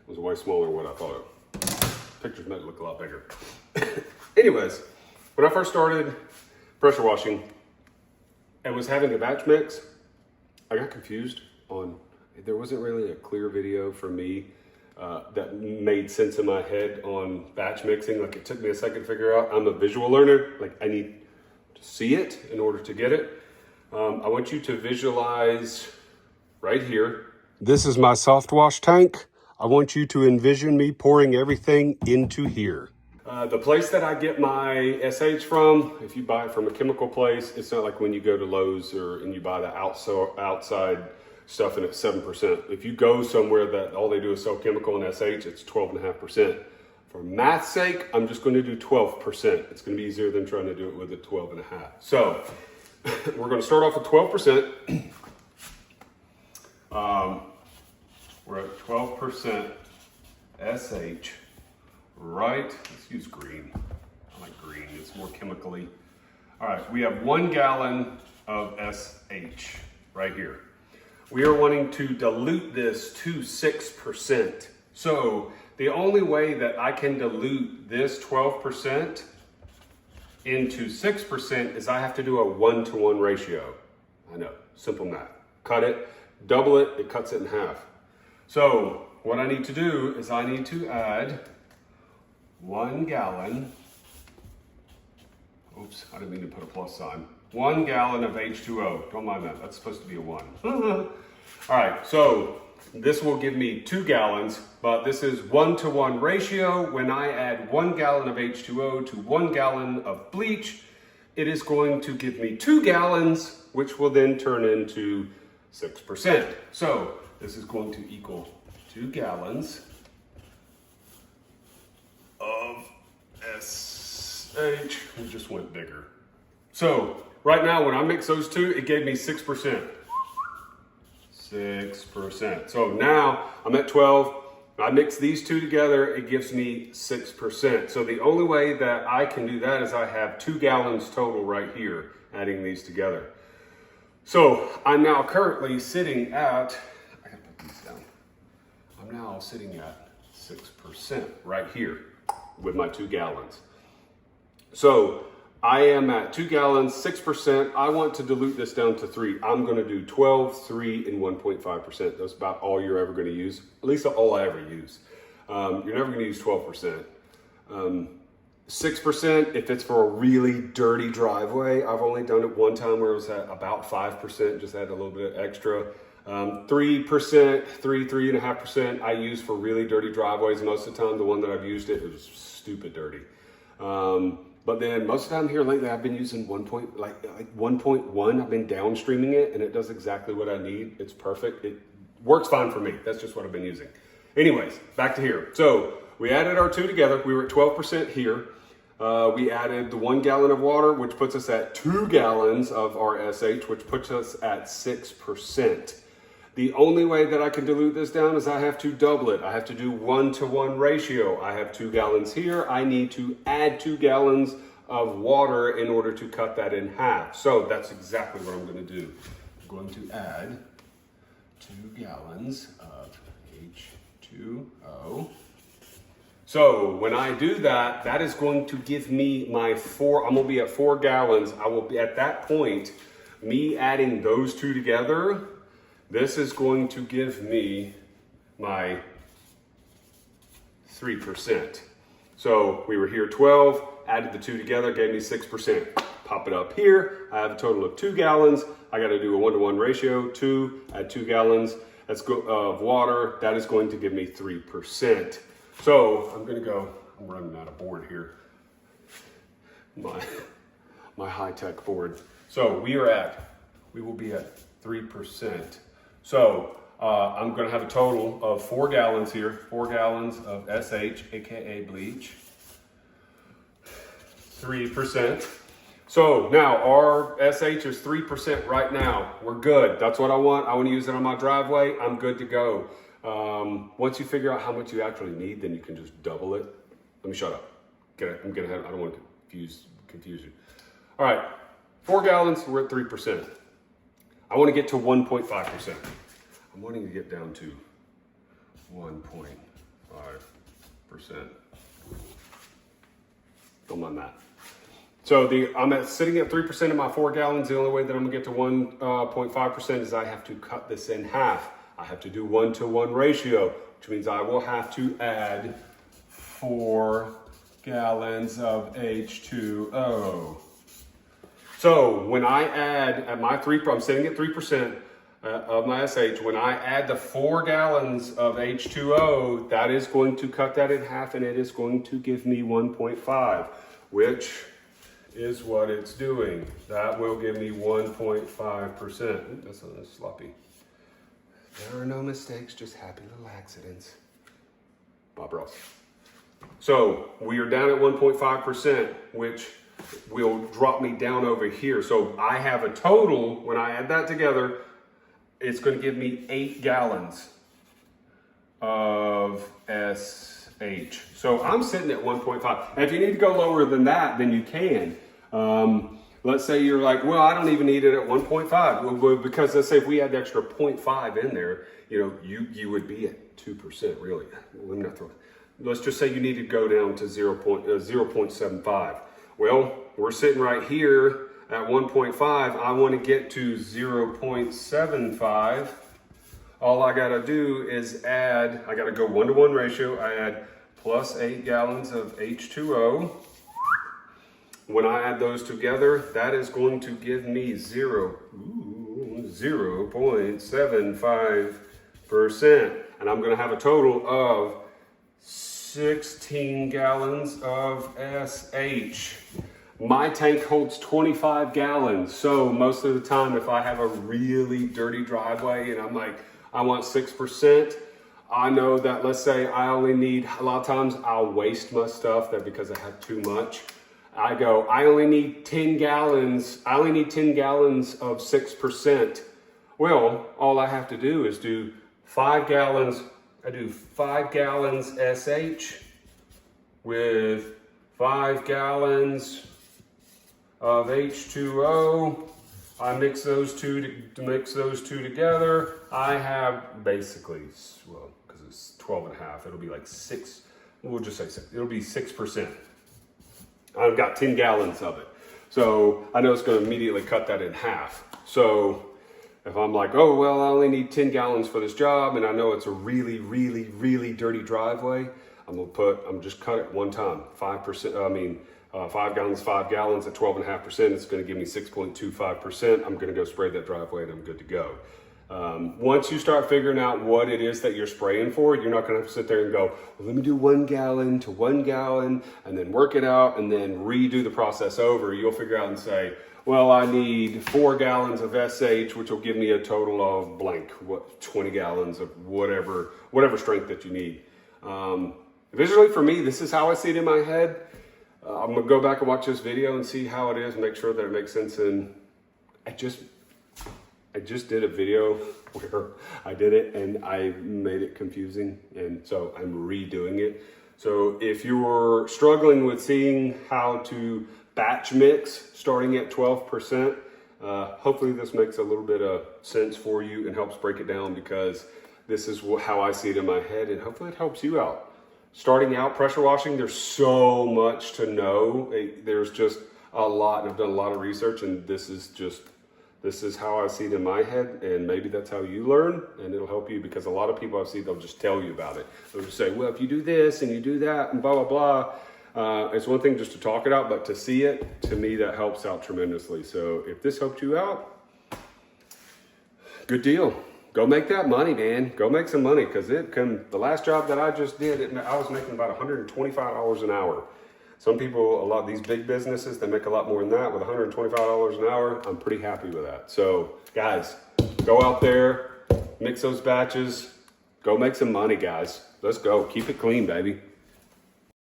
was way smaller than what I thought it. Pictures made it look a lot bigger. Anyways, when I first started pressure washing and was having a batch mix, I got confused on, there wasn't really a clear video for me that made sense in my head on batch mixing. Like it took me a second to figure out. I'm a visual learner. Like I need to see it in order to get it. I want you to visualize right here. This is my soft wash tank. I want you to envision me pouring everything into here. The place that I get my SH from, if you buy it from a chemical place, it's not like when you go to Lowe's and you buy the outside stuff and it's 7%. If you go somewhere that all they do is sell chemical and SH, it's 12.5%. For math's sake, I'm just going to do 12%. It's going to be easier than trying to do it with a 12.5. So we're going to start off with 12%. We're at 12% SH, right? Let's use green. I like green, it's more chemically. All right, we have 1 gallon of SH right here. We are wanting to dilute this to 6%. So the only way that I can dilute this 12% into 6% is I have to do a 1-to-1 ratio. I know, simple math. Cut it, double it, it cuts it in half. So what I need to do is I need to add 1 gallon. Oops, I didn't mean to put a plus sign. 1 gallon of H2O. Don't mind that, that's supposed to be a 1. All right, so this will give me 2 gallons, but this is 1-to-1 ratio. When I add 1 gallon of H2O to 1 gallon of bleach, it is going to give me 2 gallons, which will then turn into 6%. So this is going to equal 2 gallons of SH. It just went bigger. So right now when I mix those two, it gave me 6%. 6%. So now I'm at 12. I mix these two together, it gives me 6%. So the only way that I can do that is I have 2 gallons total right here, adding these together. So I'm now currently sitting at, I gotta put these down. I'm now sitting at 6% right here with my 2 gallons. So I am at 2 gallons, 6%. I want to dilute this down to 3. I'm gonna do 12, 3, and 1.5%. That's about all you're ever gonna use, at least all I ever use. You're never gonna use 12%. 6% if it's for a really dirty driveway. I've only done it one time where it was at about 5%, just add a little bit extra. 3%, 3.5% I use for really dirty driveways. Most of the time, the one that I've used it was stupid dirty. But then most of the time here lately, I've been using 1.1. I've been downstreaming it and it does exactly what I need. It's perfect. It works fine for me. That's just what I've been using. Anyways, back to here. So we added our two together. We were at 12% here. We added the 1 gallon of water, which puts us at 2 gallons of our SH, which puts us at 6%. The only way that I can dilute this down is I have to double it. I have to do 1-to-1 ratio. I have 2 gallons here. I need to add 2 gallons of water in order to cut that in half. So that's exactly what I'm going to do. I'm going to add 2 gallons of H2O. So when I do that, that is going to give me my I'm going to be at 4 gallons. I will be at that point, me adding those two together, this is going to give me my 3%. So we were here 12, added the two together, gave me 6%. Pop it up here. I have a total of 2 gallons. I got to do a 1-to-1 ratio, 2, add 2 gallons of water. That is going to give me 3%. So I'm going to go, I'm running out of board here. My high-tech board. So we will be at 3%. So I'm going to have a total of 4 gallons here, 4 gallons of SH, aka bleach, 3%. So now our SH is 3% right now. We're good. That's what I want. I want to use it on my driveway. I'm good to go. Once you figure out how much you actually need, then you can just double it. Let me shut up. I don't want to confuse you. All right, 4 gallons, we're at 3%. I want to get to 1.5%. I'm wanting to get down to 1.5%. Don't mind that. So I'm sitting at 3% of my 4 gallons. The only way that I'm gonna get to 1.5% is I have to cut this in half. I have to do 1-to-1 ratio, which means I will have to add 4 gallons of H2O. So when I add at my I'm sitting at 3% of my SH. When I add the 4 gallons of H2O, that is going to cut that in half, and it is going to give me 1.5, which is what it's doing. That will give me 1.5%. That's a little sloppy. There are no mistakes, just happy little accidents. Bob Ross. So we are down at 1.5%, which will drop me down over here. So I have a total, when I add that together, it's going to give me 8 gallons of SH. So I'm sitting at 1.5. And if you need to go lower than that, then you can. Let's say you're like, well, I don't even need it at 1.5. Well, because let's say if we had the extra 0.5 in there, you would be at 2%, really. Let me not throw it. Let's just say you need to go down to 0.75. Well, we're sitting right here at 1.5. I want to get to 0.75. All I got to do is add, I got to go 1-to-1 ratio. I add plus 8 gallons of H2O. When I add those together, that is going to give me 0.75%. And I'm going to have a total of 16 gallons of SH. My tank holds 25 gallons. So most of the time, if I have a really dirty driveway and I'm like, I want 6%, I know that, let's say I only need, a lot of times I'll waste my stuff that because I have too much. I only need 10 gallons. I only need 10 gallons of 6%. Well, all I have to do is do 5 gallons. I do 5 gallons SH with 5 gallons of H2O. I mix those two together. I have basically, well, because it's 12.5, it'll be like 6. We'll just say 6. It'll be 6%. I've got 10 gallons of it. So I know it's going to immediately cut that in half. So if I'm like, oh, well, I only need 10 gallons for this job, and I know it's a really, really, really dirty driveway, I'm just cut it one time. 5%, 5 gallons at 12.5%. It's going to give me 6.25%. I'm going to go spray that driveway and I'm good to go. Once you start figuring out what it is that you're spraying for, you're not going to have to sit there and go, well, let me do 1 gallon to 1 gallon and then work it out and then redo the process over. You'll figure out and say, well, I need 4 gallons of SH, which will give me a total of blank, 20 gallons of whatever strength that you need. Visually for me, this is how I see it in my head. I'm going to go back and watch this video and see how it is, make sure that it makes sense. And I just did a video where I did it and I made it confusing. And so I'm redoing it. So if you were struggling with seeing how to batch mix starting at 12%, hopefully this makes a little bit of sense for you and helps break it down, because this is how I see it in my head, and hopefully it helps you out. Starting out pressure washing, there's so much to know. There's just a lot, and I've done a lot of research, and this is how I see it in my head, and maybe that's how you learn, and it'll help you, because a lot of people I see, they'll just tell you about it. They'll just say, well, if you do this and you do that and blah, blah, blah. It's one thing just to talk it out, but to see it, to me, that helps out tremendously. So if this helped you out, good deal. Go make that money, man. Go make some money, because the last job that I just did, I was making about $125 an hour. Some people, a lot of these big businesses, they make a lot more than that. With $125 an hour, I'm pretty happy with that. So guys, go out there, mix those batches, go make some money, guys. Let's go. Keep it clean, baby.